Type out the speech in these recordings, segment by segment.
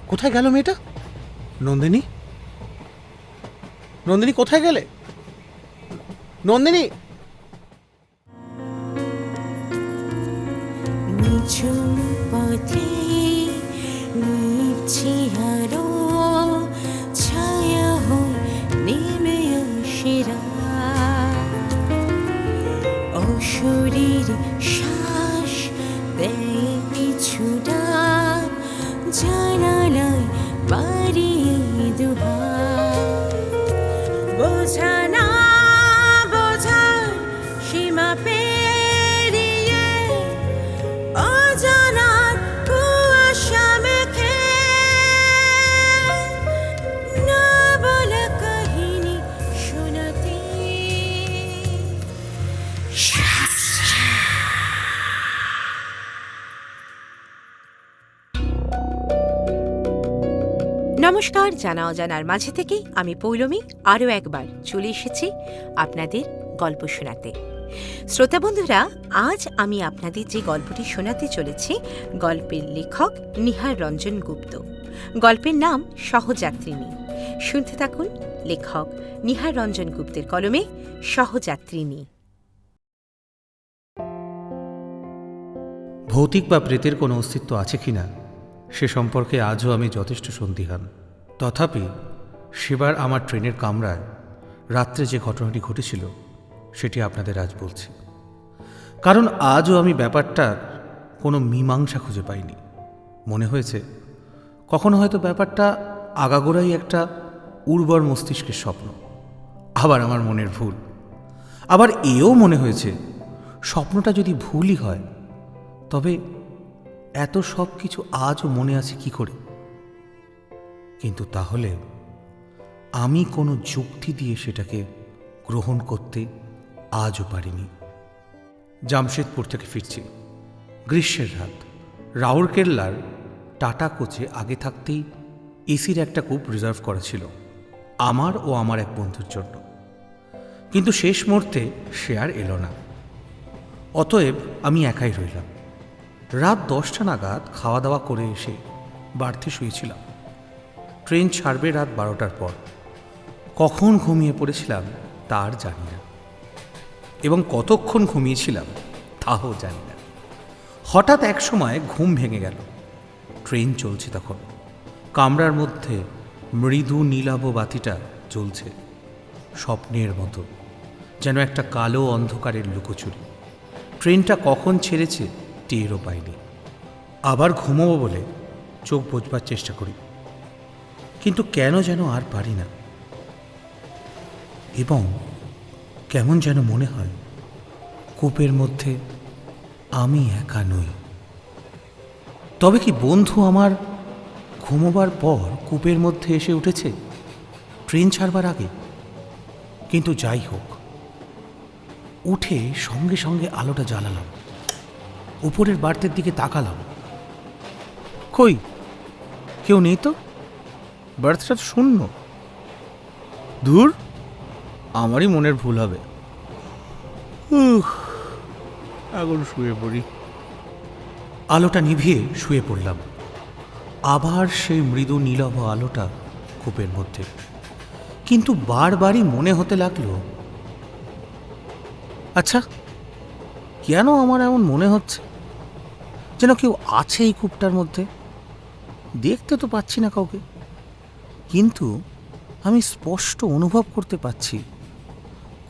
কোথায় গেল মেয়েটা? নন্দিনী, নন্দিনী কোথায় গেলে? নন্দিনী! নিঝুম পথে নিচ্ছি আরো ছায়া হয়ে নেমে আসে রাত। অশরীর শ্বাস দেয় পিছু ডাক, জানালায় বাড়িয়ে দুহাত। বোঝা না বোঝার সীমা পেরিয়ে অজানার কুয়াশা মেখে না বলা কাহিনী শোনাতে। নমস্কার, জানা অজানার মাঝে থেকে আমি পৌলমী আরও একবার চলে এসেছি আপনাদের গল্প শোনাতে। শ্রোতা বন্ধুরা, আজ আমি আপনাদের যে গল্পটি শোনাতে চলেছি, গল্পের লেখক নিহার রঞ্জন গুপ্ত। গল্পের নাম সহযাত্রিনী। শুনতে থাকুন লেখক নিহার রঞ্জন গুপ্তের কলমে সহযাত্রিনী। ভৌতিক বা প্রেতের কোনো অস্তিত্ব আছে কিনা সে সম্পর্কে আজও আমি যথেষ্ট সন্দিহান। তথাপি সেবার আমার ট্রেনের কামরায় রাত্রে যে ঘটনাটি ঘটেছিল সেটি আপনাদের আজ বলছি, কারণ আজও আমি ব্যাপারটার কোনো মীমাংসা খুঁজে পাইনি। মনে হয়েছে কখনো হয়তো ব্যাপারটা আগাগোড়াই একটা উর্বর মস্তিষ্কের স্বপ্ন, আবার আমার মনের ভুল। আবার এও মনে হয়েছে স্বপ্নটা যদি ভুলই হয় তবে এত সব কিছু আজও মনে আছে কি করে। কিন্তু তাহলে আমি কোনো যুক্তি দিয়ে সেটাকে গ্রহণ করতে আজও পারিনি। জামশেদপুর থেকে ফিরছি, গ্রীষ্মের রাত। রাউরকেল্লার টাটা কোচে আগে থাকতেই এসির একটা কূপ রিজার্ভ করা ছিল আমার ও আমার এক বন্ধুর জন্য, কিন্তু শেষ মুহূর্তে সে আর এলো না। অতএব আমি একাই রইলাম। রাত 10টা নাগাদ খাওয়া দাওয়া করে এসে বাড়তি শুয়েছিলাম। ট্রেন ছাড়বে রাত 12টার পর। কখন ঘুমিয়ে পড়েছিলাম তার জানি না, এবং কতক্ষণ ঘুমিয়েছিলাম তাও জানি না। হঠাৎ এক সময় ঘুম ভেঙে গেল। ট্রেন চলছে তখন। কামরার মধ্যে মৃদু নীলাভ বাতিটা জ্বলছে, স্বপ্নের মতো, যেন একটা কালো অন্ধকারের লুকোচুরি। ট্রেনটা কখন ছেড়েছে টেরও পাইনি। আবার ঘুমোবো বলে চোখ বোঝবার চেষ্টা করি, কিন্তু কেন যেন আর পারি না, এবং কেমন যেন মনে হয় কূপের মধ্যে আমি একা নই। তবে কি বন্ধু আমার ঘুমোবার পর কূপের মধ্যে এসে উঠেছে ট্রেন ছাড়বার আগে? কিন্তু যাই হোক, উঠে সঙ্গে সঙ্গে আলোটা জ্বালালাম, উপরের বার্তের দিকে তাকালাম। কই, কেউ নেই তো। বার্থটা তো শূন্য। দূর, আমারই মনের ভুল হবে। এখন শুয়ে পড়ি। আলোটা নিভিয়ে শুয়ে পড়লাম। আবার সেই মৃদু নীলাভ আলোটা কূপের মধ্যে, কিন্তু বারবারই মনে হতে লাগলো, আচ্ছা কেন আমার এমন মনে হচ্ছে যেন কেউ আছে এই কূপটার মধ্যে। দেখতে তো পাচ্ছি না কাউকে, কিন্তু আমি স্পষ্ট অনুভব করতে পারছি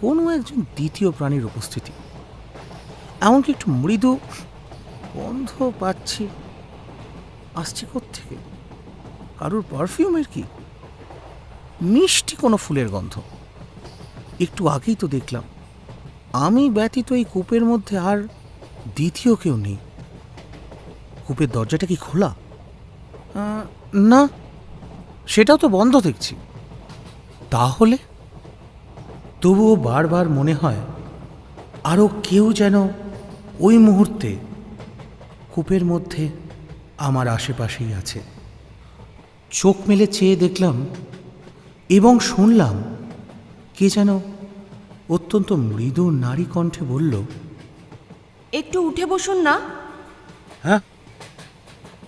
কোনো একজন দ্বিতীয় প্রাণীর উপস্থিতি। এমনকি একটু মৃদু গন্ধ পাচ্ছি। আসছে কোত্থেকে? কারুর পারফিউমের কি? মিষ্টি কোনো ফুলের গন্ধ। একটু আগেই তো দেখলাম আমি ব্যতীত এই কূপের মধ্যে আর দ্বিতীয় কেউ নেই। কূপের দরজাটা কি খোলা? না, সেটাও তো বন্ধ দেখছি। তাহলে তবুও বারবার মনে হয় আরও কেউ যেন ওই মুহূর্তে কূপের মধ্যে আমার আশেপাশেই আছে। চোখ মেলে চেয়ে দেখলাম এবং শুনলাম কে যেন অত্যন্ত মৃদু নারী কণ্ঠে বলল, একটু উঠে বসুন না। হ্যাঁ,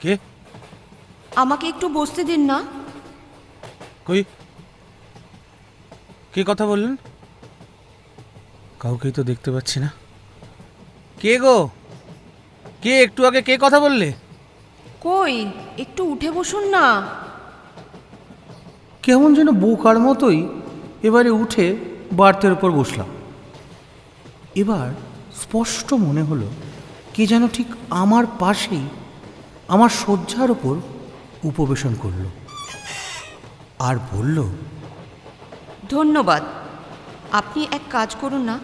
কে? আমাকে একটু বসতে দিন না। কই, কে কথা বললেন? কাউকেই তো দেখতে পাচ্ছি না। কে গো? কে একটু আগে কে কথা বললে? কই, একটু উঠে বসুন না। কেমন যেন বোকার মতোই এবারে উঠে বার্থের উপর বসলাম। এবার স্পষ্ট মনে হলো কে যেন ঠিক আমার পাশেই আমার শয্যার ওপর উপবেশন করল আর বলল, ধন্যবাদ। আপনি এক কাজ করুন না,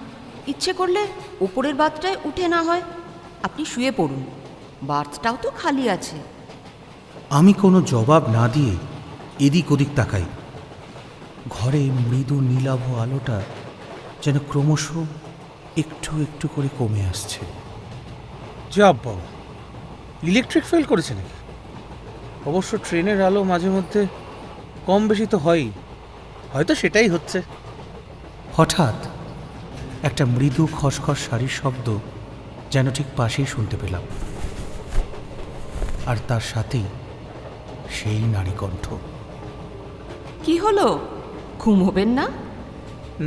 ইচ্ছে করলে উপরের বাথটায় উঠে না হয় আপনি শুয়ে পড়ুন, বাথটাও তো খালি আছে। আমি কোনো জবাব না দিয়ে এদিক ওদিক তাকাই। ঘরে মৃদু নীলাভ আলোটা যেন ক্রমশ একটু একটু করে কমে আসছে। যা বাবা, ইলেকট্রিক ফেল করেছে নাকি? অবশ্য ট্রেনের আলো মাঝে মধ্যে কম বেশি তো হয়ই, হয়তো সেটাই হচ্ছে। হঠাৎ একটা মৃদু খসখস শাড়ির শব্দ যেন ঠিক পাশেই শুনতে পেলাম, আর তার সাথেই সেই নারী কণ্ঠ। কি হলো, ঘুমোবেন না?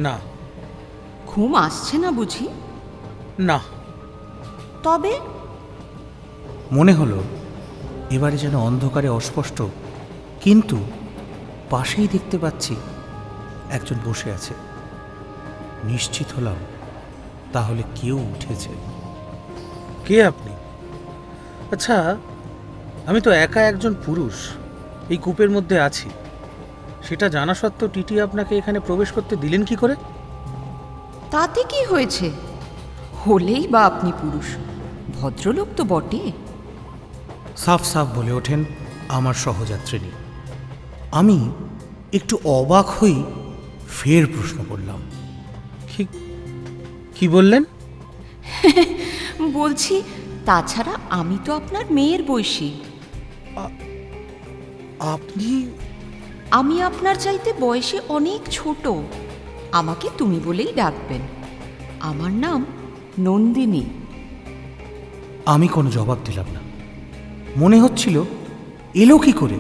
না। ঘুম আসছে না বুঝি? না। তবে মনে হলো এবারে যেন অন্ধকারে অস্পষ্ট, কিন্তু পাশেই দেখতে পাচ্ছি একজন বসে আছে। নিশ্চিত হলাম তাহলে কেউ উঠেছে। কে আপনি? আচ্ছা, আমি তো একা একজন পুরুষ এই কূপের মধ্যে আছি, সেটা জানা সত্ত্বেও টিটি আপনাকে এখানে প্রবেশ করতে দিলেন কি করে? তাতে কি হয়েছে, হলেই বা আপনি পুরুষ, ভদ্রলোক তো বটে। সাফ সাফ বলে ওঠেন আমার সহযাত্রিনী। আমি একটু অবাক হই, ফের প্রশ্ন করলাম, কি বললেন? বলছি, তাছাড়া আমি তো আপনার মেয়ের বয়সী। আপনি? আমি আপনার চাইতে বয়সে অনেক ছোট, আমাকে তুমি বলেই ডাকবেন। আমার নাম নন্দিনী। আমি কোনো জবাব দিলাম না। মনে হচ্ছিল এলো কি করে,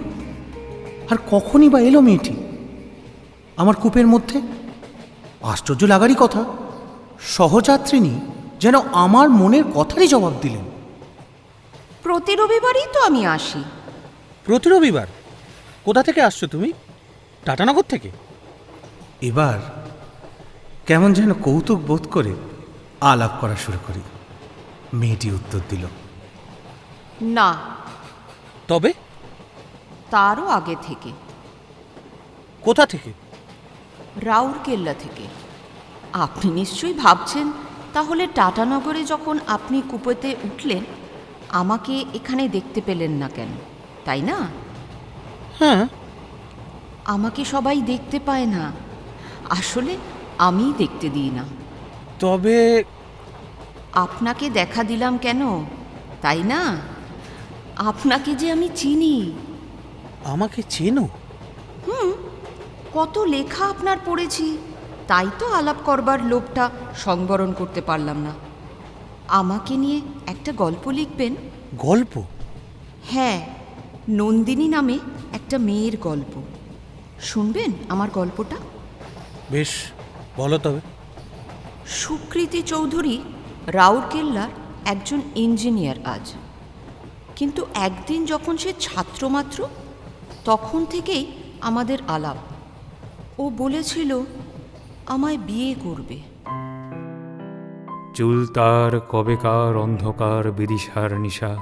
আর কখনই বা এলো মেয়েটি আমার কূপের মধ্যে? আশ্চর্য লাগারই কথা, সহযাত্রিনী যেন আমার মনের কথারই জবাব দিলেন। প্রতি রবিবারই তো আমি আসি। প্রতি রবিবার? কোথা থেকে আসছো তুমি? টাটানগর থেকে? এবার কেমন যেন কৌতুক বোধ করে আলাপ করা শুরু করি। মেয়েটি উত্তর দিল, না, তবে? তারও আগে থেকে। কোথা থেকে? রাউরকেল্লা থেকে। আপনি নিশ্চয়ই ভাবছেন, তাহলে টাটানগরে যখন আপনি কুপোতে উঠলেন আমাকে এখানে দেখতে পেলেন না কেন, তাই না? হ্যাঁ। আমাকে সবাই দেখতে পায় না, আসলে আমিই দেখতে দিই না। তবে আপনাকে দেখা দিলাম কেন, তাই না? আপনাকে যে আমি চিনি। আমাকে চেনো? কত লেখা আপনার পড়েছি, তাই তো আলাপ করবার লোভটা সংবরণ করতে পারলাম না। আমাকে নিয়ে একটা গল্প লিখবেন? গল্প? হ্যাঁ, নন্দিনী নামে একটা মেয়ের গল্প। শুনবেন আমার গল্পটা? বেশ, বলো তবে। সুকৃতি চৌধুরী রাউরকেল্লার একজন ইঞ্জিনিয়ার আজ, কিন্তু একদিন যখন সে ছাত্র মাত্র, তখন থেকেই আমাদের আলাপ। ও বলেছিল আমায় বিয়ে করবে। চুল তার কবেকার অন্ধকার বিদিশার নিশা,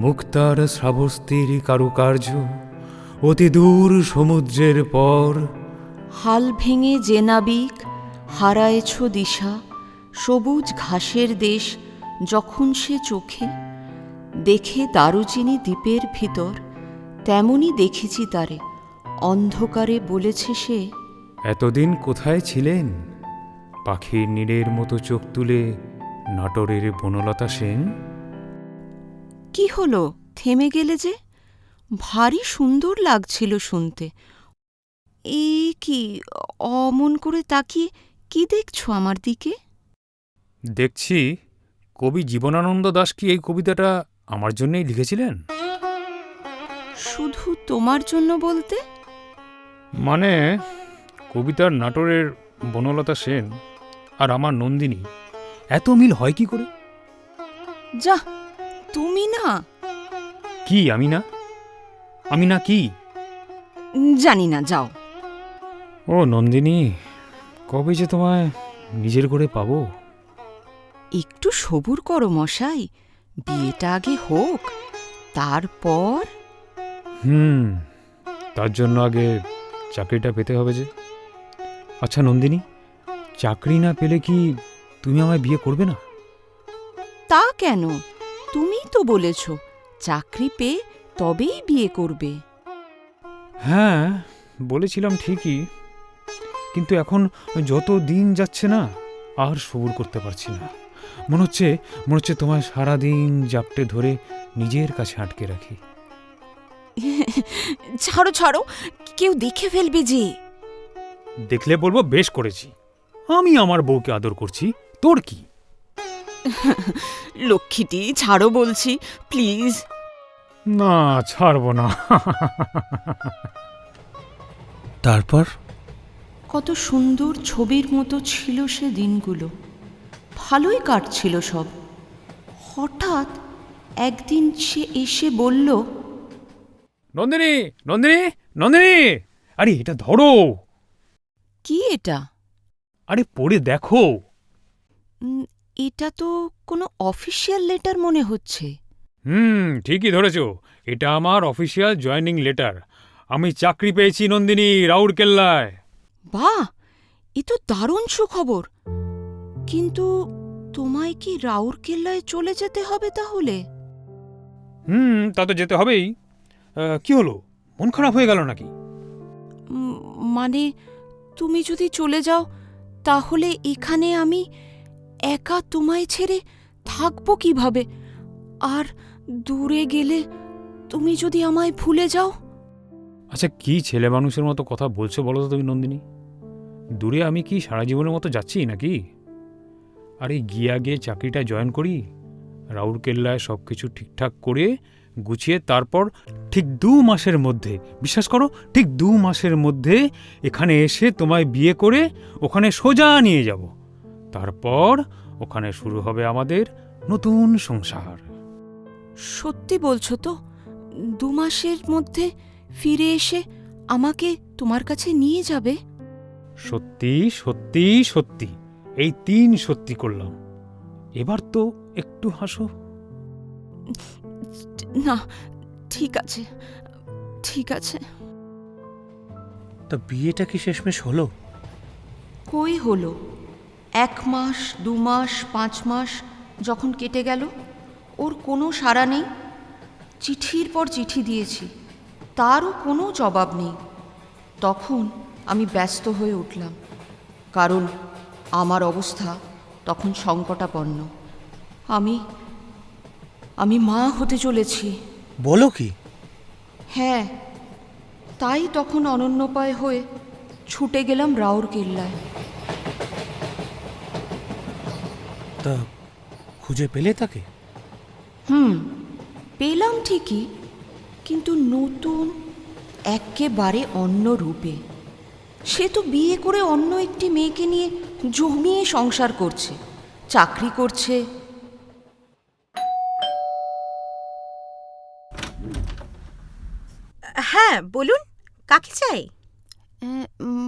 মুক্তার শ্রাবস্তির কারুকার্য অতি দূর সমুদ্রের পর। হাল ভেঙে যে নাবিক হারায়েছ দিশা, সবুজ ঘাসের দেশ যখন সে চোখে দেখে দারুচিনি দ্বীপের ভিতর, তেমনি দেখেছি তারে অন্ধকারে। বলেছে সে, এতদিন কোথায় ছিলেন পাখির নীড়ের মতো চোখ তুলে নাটোরের বনলতা সেন? কি হলো, থেমে গেলে যে? ভারী সুন্দর লাগছিল শুনতে। এ কি, অমন করে তাকিয়ে কি দেখছো আমার দিকে? শুধু তোমার জন্য বলতে? মানে কবিতার নাটোরের বনলতা সেন আর আমার নন্দিনী এত মিল হয় কি করে? যা, তুমি না। কি আমি না? আমি না কি? জানি না, যাও। ও নন্দিনী, কবে যে তোমায় নিজের করে পাবো? একটু সবুর করো মশাই, বিয়েটা আগে হোক, তারপর। তার জন্য আগে চাকরিটা পেতে হবে যে। আচ্ছা নন্দিনী, চাকরি না পেলে কি তুমি আমায় বিয়ে করবে না? তা কেন? তুমিই তো বলেছ চাকরি পেয়ে তবেই বিয়ে করবে। হ্যাঁ, বলেছিলাম ঠিকই, কিন্তু এখন যত দিন যাচ্ছে না আর সবুর করতে পারছি না। মনে হচ্ছে তোমায় সারাদিন জাপটে ধরে নিজের কাছে আটকে রাখি। ছাড়ো ছাড়ো, কেউ দেখে ফেলবে যে। দেখলে বলবো বেশ করেছি, আমি আমার বউকে আদর করছি, তোর কি? লক্ষ্মীটি, ছাড়ো বলছি, প্লিজ। না, ছাড়বো না। তারপর কত সুন্দর ছবির মতো ছিল সে দিনগুলো, ভালোই কাটছিল সব। হঠাৎ একদিন সে এসে বলল, নন্দিনী, নন্দিনী, নন্দিনী, আরে এটা ধরো। কি এটা? আরে পড়ে দেখো। এটা তো কোনো অফিসিয়াল লেটার মনে হচ্ছে। ঠিকই ধরেছ, এটা আমার অফিসিয়াল জয়েনিং লেটার। আমি চাকরি পেয়েছি নন্দিনী, রাউরকেল্লায়। বাহ, এ তো দারুণ সুখবর। কিন্তু তোমায় কি রাউরকেল্লায় চলে যেতে হবে তাহলে? তা তো যেতে হবেই। কি হলো, মন খারাপ হয়ে গেল নাকি? মানে তুমি যদি চলে যাও তাহলে এখানে আমি একা তোমায় ছেড়ে থাকবো কিভাবে? আর দূরে গেলে তুমি যদি আমায় ভুলে যাও। আচ্ছা, কি ছেলে মানুষের মতো কথা বলছো বলো তো তুমি নন্দিনী? দূরে আমি কি সারা জীবনের মতো যাচ্ছি নাকি? আরে গিয়ে চাকরিটা জয়েন করি, রাউরকেল্লায় সব কিছু ঠিকঠাক করে গুছিয়ে তারপর ঠিক 2 মাসের মধ্যে, বিশ্বাস করো, ঠিক 2 মাসের মধ্যে এখানে এসে তোমায় বিয়ে করে ওখানে সোজা নিয়ে যাব। তারপর ওখানে শুরু হবে আমাদের নতুন সংসার। সত্যি বলছো তো? 2 মাসের মধ্যে ফিরে এসে আমাকে তোমার কাছে নিয়ে যাবে? সত্যি সত্যি সত্যি, এই 3 সত্যি করলাম। এবার তো একটু হাসো। না, ঠিক আছে, ঠিক আছে। তা বিয়েটা কি শেষমেশ হলো? কই হলো? 1 মাস, 2 মাস, 5 মাস যখন কেটে গেল, ওর কোনো সাড়া নেই। চিঠির পর চিঠি দিয়েছি, তারও কোনো জবাব নেই। তখন আমি ব্যস্ত হয়ে উঠলাম, কারণ আমার অবস্থা তখন সংকটাপন্ন। আমি মা হতে চলেছি। বলো কি? হ্যাঁ, তাই তখন অনন্যোপায় হয়ে ছুটে গেলাম রাউরকেল্লায়। তা খুঁজে পেলে তাকে? পেলাম ঠিকই, কিন্তু নতুন, একেবারে অন্য রূপে। সে তো বিয়ে করে অন্য একটি মেয়েকে নিয়ে জমিয়ে সংসার করছে, চাকরি করছে। হ্যাঁ বলুন, কাকে চাই?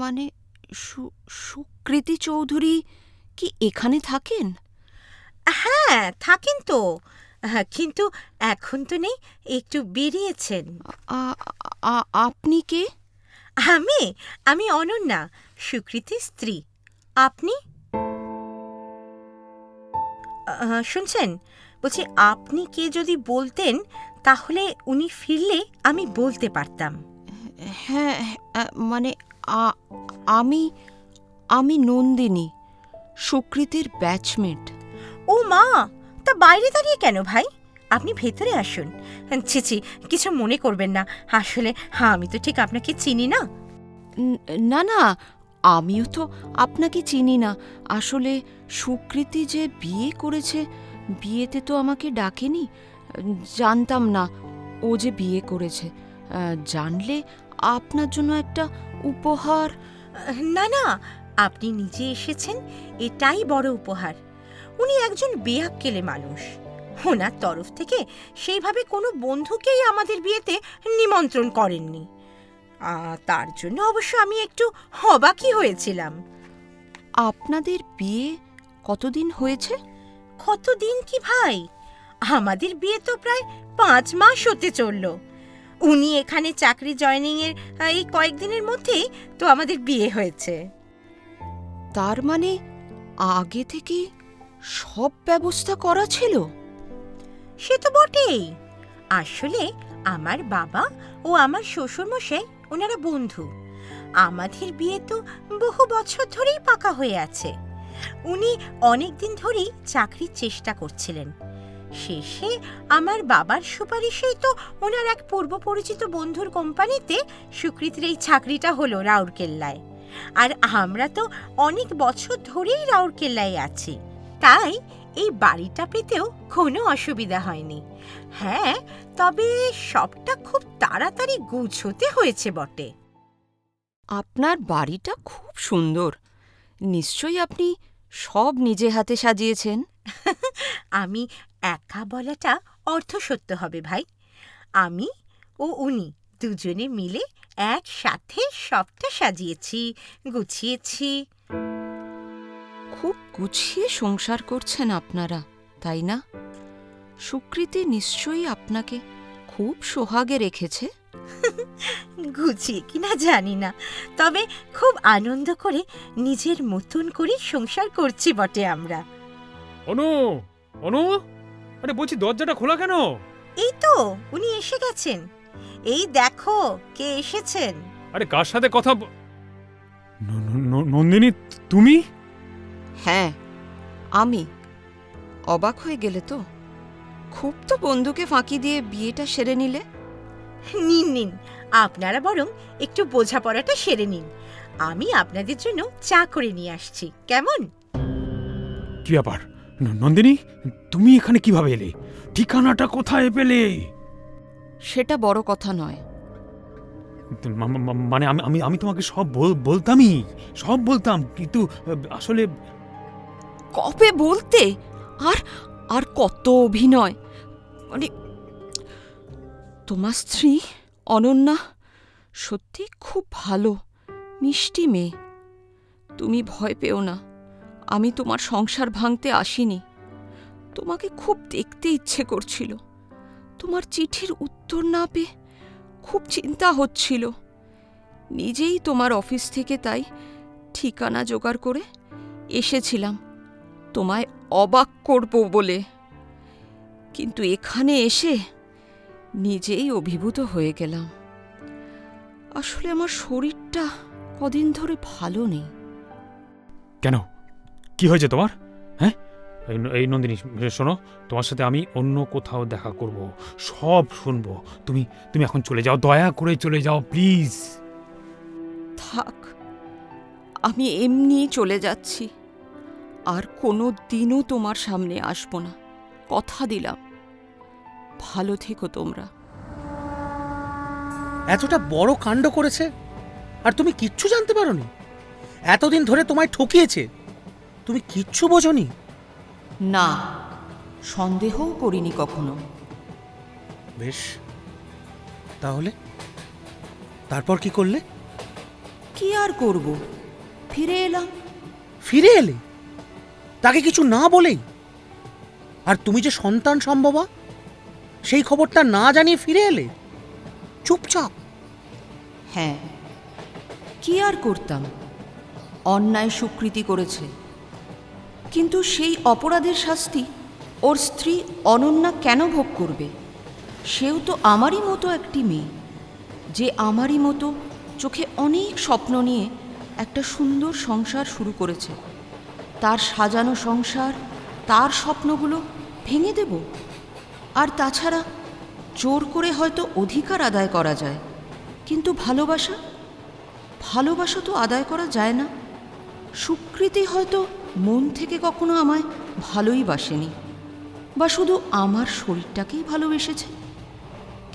মানে সুকৃতি চৌধুরী কি এখানে থাকেন? হ্যাঁ থাকেন তো, কিন্তু এখন তো নেই, একটু বেরিয়েছেন। আপনি কে? আমি অনন্যা, সুকৃতির স্ত্রী। আপনি? শুনছেন, বলছি আপনি কে যদি বলতেন তাহলে উনি ফিরলে আমি বলতে পারতাম। হ্যাঁ, মানে আমি নন্দিনী, সুকৃতির ব্যাচমেট। ও মা, তা বাইরে দাঁড়িয়ে কেন ভাই? আপনি ভেতরে আসুন। ছি, কিছু মনে করবেন না, আসলে আমি তো ঠিক আপনাকে চিনি না। না না, আমিও তো আপনাকে চিনি না। আসলে সুকৃতি যে বিয়ে করেছে, বিয়েতে তো আমাকে ডাকেনি, জানতাম না ও যে বিয়ে করেছে। জানলে আপনার জন্য একটা উপহার। না না, আপনি নিজে এসেছেন, এটাই বড় উপহার। উনি একজন বেয়াক্কেলে মানুষ। ওনার তরফ থেকে সেইভাবে কোনো বন্ধুকেই আমাদের বিয়েতে নিমন্ত্রণ করেননি। তার জন্য অবশ্য আমি একটু অবাকই হয়েছিলাম। আপনাদের বিয়ে কতদিন হয়েছে? কতদিন কি ভাই, আমাদের বিয়ে তো প্রায় 5 মাস হতে চলল। উনি এখানে চাকরি জয়েনিং এর এই কয়েকদিনের মধ্যেই তো আমাদের বিয়ে হয়েছে। তার মানে আগে থেকেই সব ব্যবস্থা করা ছিল? সে তো বটেই। আসলে আমার বাবা ও আমার শ্বশুরমশাই ওনারা বন্ধু। আমাদের বিয়ে তো বহু বছর ধরেই পাকা হয়ে আছে। উনি অনেক দিন ধরেই চাকরির চেষ্টা করছিলেন। শেষে আমার বাবার সুপারিশেই তো ওনার এক পূর্ব পরিচিত বন্ধুর কোম্পানিতে সুকৃতির এই চাকরিটা হলো রাউরকেল্লায়। আর আমরা তো অনেক বছর ধরেই রাউরকেল্লায় আছি, তাই এই বাড়িটা পেতেও কোনো অসুবিধা হয়নি। হ্যাঁ, তবে সবটা খুব তাড়াতাড়ি গুছোতে হয়েছে বটে। আপনার বাড়িটা খুব সুন্দর। নিশ্চয়ই আপনি সব নিজে হাতে সাজিয়েছেন। আমি একা বলাটা অর্থসত্য হবে ভাই। আমি ও উনি দুজনে মিলে একসাথে সবটা সাজিয়েছি, গুছিয়েছি। খুব গুছিয়ে সংসার করছেন আপনারা, তাই না? সুকৃতি নিশ্চয়ই আপনাকে খুব সোহাগে রেখেছে। গুছিয়ে কিনা জানি না, তবে খুব আনন্দ করে নিজের মতন করে সংসার করছি বটে আমরা। অনু, অনু, আরে বলছি দরজাটা খোলা কেন? এই তো উনি এসে গেছেন। এই দেখো কে এসেছেন। আরে কার সাথে কথা নন্দিনী, তুমি? হ্যাঁ, আমি। অবাক হয়ে গেলে তো? খুব তো বন্ধুকে ফাঁকি দিয়ে বিয়েটা সেরে নিলে। নিন নিন, আপনারা বরং একটু বোঝাপড়াটা সেরে নিন। আমি আপনাদের জন্য চা করে নিয়ে আসছি, কেমন? কি ব্যাপার নন্দিনী, তুমি এখানে কিভাবে এলে? ঠিকানাটা কোথায় পেলে? সেটা বড় কথা নয়। মানে আমি আমি তোমাকে সব বলতামই, সব বলতাম, কিন্তু আসলে কবে বলতে? আর আর কত অভিনয়! মানে তোমার স্ত্রী অনন্যা সত্যি খুব ভালো, মিষ্টি মেয়ে। তুমি ভয় পেও না, আমি তোমার সংসার ভাঙতে আসিনি। তোমাকে খুব দেখতে ইচ্ছে করছিল। তোমার চিঠির উত্তর না পেয়ে খুব চিন্তা হচ্ছিল। নিজেই তোমার অফিস থেকে তাই ঠিকানা জোগাড় করে এসেছিলাম তোমায় অবাক করব বলে। কিন্তু এখানে এসে নিজেই অভিভূত হয়ে গেলাম। আসলে আমার শরীরটা কদিন ধরে ভালো নেই। কেন, কি হয়েছে তোমার? হ্যাঁ, এই নন্দিনী শোনো, তোমার সাথে আমি অন্য কোথাও দেখা করব, সব শুনবো। তুমি তুমি এখন চলে যাও, দয়া করে চলে যাও প্লিজ। থাক, আমি এমনি চলে যাচ্ছি। আর কোনো দিনও তোমার সামনে আসব না, কথা দিলাম। ভালো থেকো তোমরা। এতটা বড় কাণ্ড করেছে আর তুমি কিচ্ছু জানতে পারোনি? এতদিন ধরে তোমায় ঠকিয়েছে, তুমি কিচ্ছু বোঝোনি? না, সন্দেহও করিনি কখনো। বেশ, তাহলে তারপর কি করলে? কি আর করব, ফিরে এলাম। ফিরে এলে? তাকে কিছু না বলেই? আর তুমি যে সন্তান সম্ভবা, সেই খবরটা না জানিয়ে ফিরে এলে চুপচাপ? হ্যাঁ, কি আর করতাম, অন্যায় স্বীকৃতি করেছে। কিন্তু সেই অপরাধের শাস্তি ওর স্ত্রী অনন্যা কেন ভোগ করবে? সেও তো আমারই মতো একটি মেয়ে, যে আমারই মতো চোখে অনেক স্বপ্ন নিয়ে একটা সুন্দর সংসার শুরু করেছে। তার সাজানো সংসার, তার স্বপ্নগুলো ভেঙে দেব? আর তাছাড়া জোর করে হয়তো অধিকার আদায় করা যায়, কিন্তু ভালোবাসা ভালোবাসা তো আদায় করা যায় না। সুকৃতি হয়তো মন থেকে কখনো আমায় ভালোই বাসেনি, বা শুধু আমার শরীরটাকেই ভালোবেসেছে।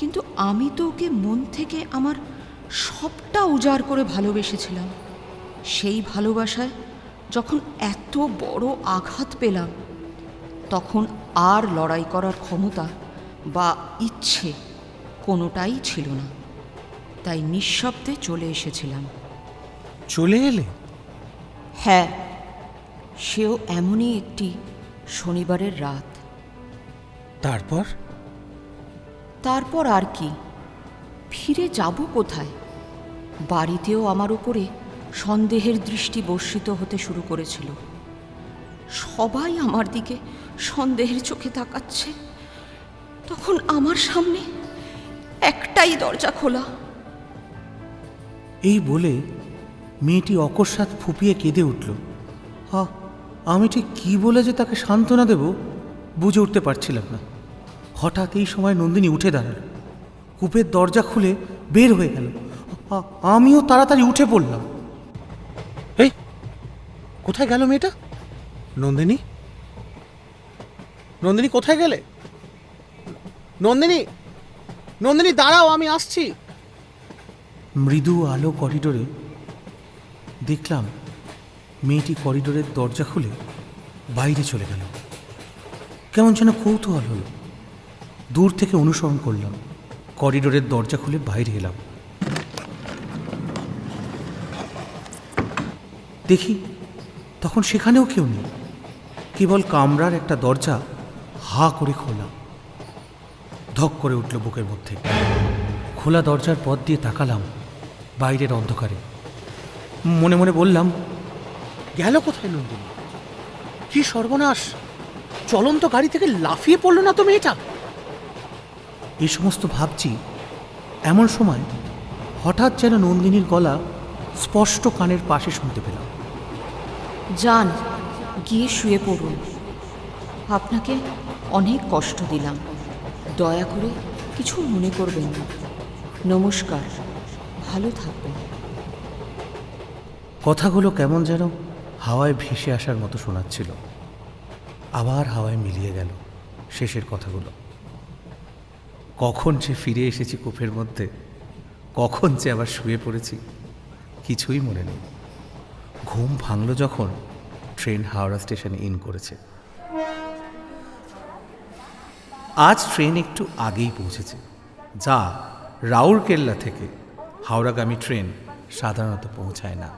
কিন্তু আমি তো ওকে মন থেকে আমার সবটা উজাড় করে ভালোবেসেছিলাম। সেই ভালোবাসায় যখন এত বড় আঘাত পেলাম, তখন আর লড়াই করার ক্ষমতা বা ইচ্ছে কোনোটাই ছিল না। তাই নিঃশব্দে চলে এসেছিলাম। চলে এলে? হ্যাঁ, সেও এমনই একটি শনিবারের রাত। তারপর আর কি, ফিরে যাব কোথায়? বাড়িতেও আমার উপরে সন্দেহের দৃষ্টি বর্ষিত হতে শুরু করেছিল। সবাই আমার দিকে সন্দেহের চোখে তাকাচ্ছে। তখন আমার সামনে একটাই দরজা খোলা। এই বলে মেয়েটি অকস্মাৎ ফুপিয়ে কেঁদে উঠল। আমি ঠিক কী বলে যে তাকে সান্ত্বনা দেব বুঝে উঠতে পারছিলাম না। হঠাৎ এই সময় নন্দিনী উঠে দাঁড়ালো, কূপের দরজা খুলে বের হয়ে গেল। আমিও তাড়াতাড়ি উঠে পড়লাম। এই, কোথায় গেল মেয়েটা? নন্দিনী, নন্দিনী কোথায় গেলে? নন্দিনী, নন্দিনী দাঁড়াও, আমি আসছি। মৃদু আলো করিডোরে দেখলাম মেয়েটি করিডোরের দরজা খুলে বাইরে চলে গেল। কেমন যেন কৌতূহল হলো, দূর থেকে অনুসরণ করলাম। করিডোরের দরজা খুলে বাইরে এলাম। দেখি তখন সেখানেও কেউ নেই, কেবল কামরার একটা দরজা হা করে খোলা। ধক করে উঠল বুকের মধ্যে। খোলা দরজার পথ দিয়ে তাকালাম বাইরের অন্ধকারে। মনে মনে বললাম, গেল কোথায় নন্দিনী? কি সর্বনাশ! চলন্ত গাড়ি থেকে লাফিয়ে পড়ল না তো মেয়েটা? এই সমস্ত ভাবছি, এমন সময় হঠাৎ যেন নন্দিনীর গলা স্পষ্ট কানের পাশে শুনতে পেলাম। যান, গিয়ে শুয়ে পড়ুন। আপনাকে অনেক কষ্ট দিলাম, দয়া করে কিছু মনে করবেন না। নমস্কার, ভালো থাকবেন। কথাগুলো কেমন যেন হাওয়ায় ভেসে আসার মতো শোনাচ্ছিল। আবার হাওয়ায় মিলিয়ে গেল শেষের কথাগুলো। কখন যে ফিরে এসেছি কূপের মধ্যে, কখন যে আবার শুয়ে পড়েছি, কিছুই মনে নেই। ঘুম ভাঙল যখন ট্রেন হাওড়া স্টেশনে ইন করেছে। আজ ট্রেন একটু আগেই পৌঁছেছে, যা রাউরকেল্লা থেকে হাওড়াগামী ট্রেন সাধারণত পৌঁছায় না।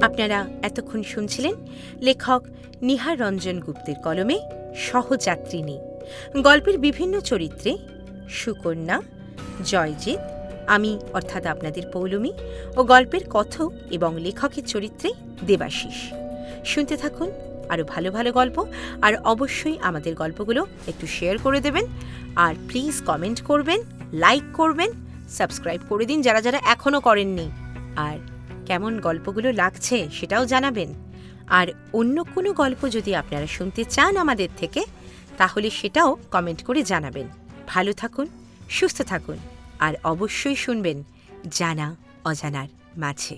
আপনারা এতক্ষণ শুনছিলেন লেখক নিহার রঞ্জন গুপ্তের কলমে সহযাত্রিনী। গল্পের বিভিন্ন চরিত্রে সুকন্যা, জয়জিৎ, আমি অর্থাৎ আপনাদের পৌলমী ও গল্পের কথক এবং লেখকের চরিত্রে দেবাশিস। শুনতে থাকুন আরও ভালো ভালো গল্প, আর অবশ্যই আমাদের গল্পগুলো একটু শেয়ার করে দেবেন, আর প্লিজ কমেন্ট করবেন, লাইক করবেন, সাবস্ক্রাইব করে দিন যারা যারা এখনও করেননি। আর কেমন গল্পগুলো লাগছে সেটাও জানাবেন। আর অন্য কোনো গল্প যদি আপনারা শুনতে চান আমাদের থেকে, তাহলে সেটাও কমেন্ট করে জানাবেন। ভালো থাকুন, সুস্থ থাকুন, আর অবশ্যই শুনবেন জানা অজানার মাঝে।